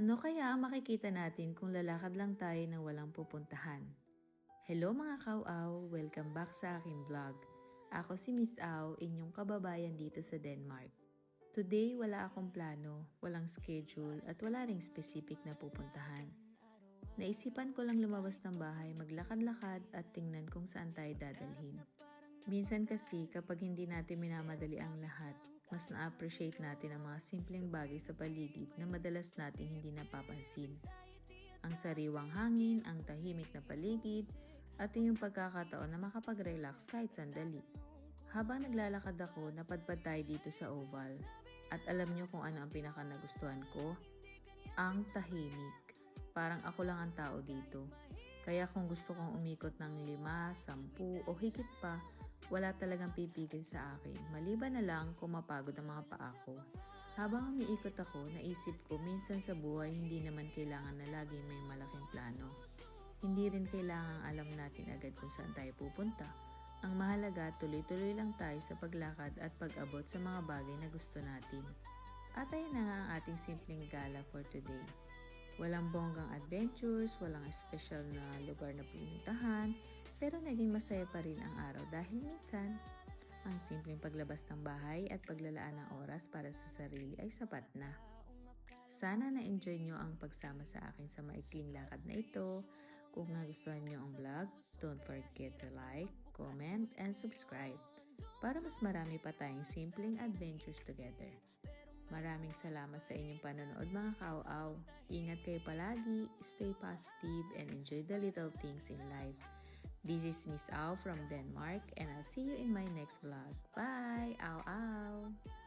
Ano kaya ang makikita natin kung lalakad lang tayo ng walang pupuntahan? Hello mga kauaw! Welcome back sa aking vlog. Ako si Miss Au, inyong kababayan dito sa Denmark. Today, wala akong plano, walang schedule at wala ring specific na pupuntahan. Naisipan ko lang lumabas ng bahay, maglakad-lakad at tingnan kung saan tayo dadalhin. Minsan kasi kapag hindi natin minamadali ang lahat, mas na-appreciate natin ang mga simpleng bagay sa paligid na madalas natin hindi napapansin. Ang sariwang hangin, ang tahimik na paligid, at yung pagkakataon na makapag-relax kahit sandali. Habang naglalakad ako, napadpad tayo dito sa Oval. At alam nyo kung ano ang pinaka nagustuhan ko? Ang tahimik. Parang ako lang ang tao dito. Kaya kung gusto kong umikot ng 5, 10 o higit pa, wala talagang pipigil sa akin, maliban na lang kung mapagod ang mga paa ko. Habang umiikot ako, naisip ko minsan sa buhay hindi naman kailangan na laging may malaking plano. Hindi rin kailangan alam natin agad kung saan tayo pupunta. Ang mahalaga, tuloy-tuloy lang tayo sa paglakad at pag-abot sa mga bagay na gusto natin. At ayun na nga ang ating simpleng gala for today. Walang bonggang adventures, walang special na lugar na pinuntahan, pero naging masaya pa rin ang araw dahil minsan, ang simpleng paglabas ng bahay at paglalaan ng oras para sa sarili ay sapat na. Sana na-enjoy nyo ang pagsama sa akin sa maikling lakad na ito. Kung nagustuhan nyo ang vlog, don't forget to like, comment, and subscribe para mas marami pa tayong simpleng adventures together. Maraming salamat sa inyong panonood mga kauaw. Ingat kayo palagi, stay positive, and enjoy the little things in life. This is Miss Au from Denmark and I'll see you in my next vlog. Bye! Au au!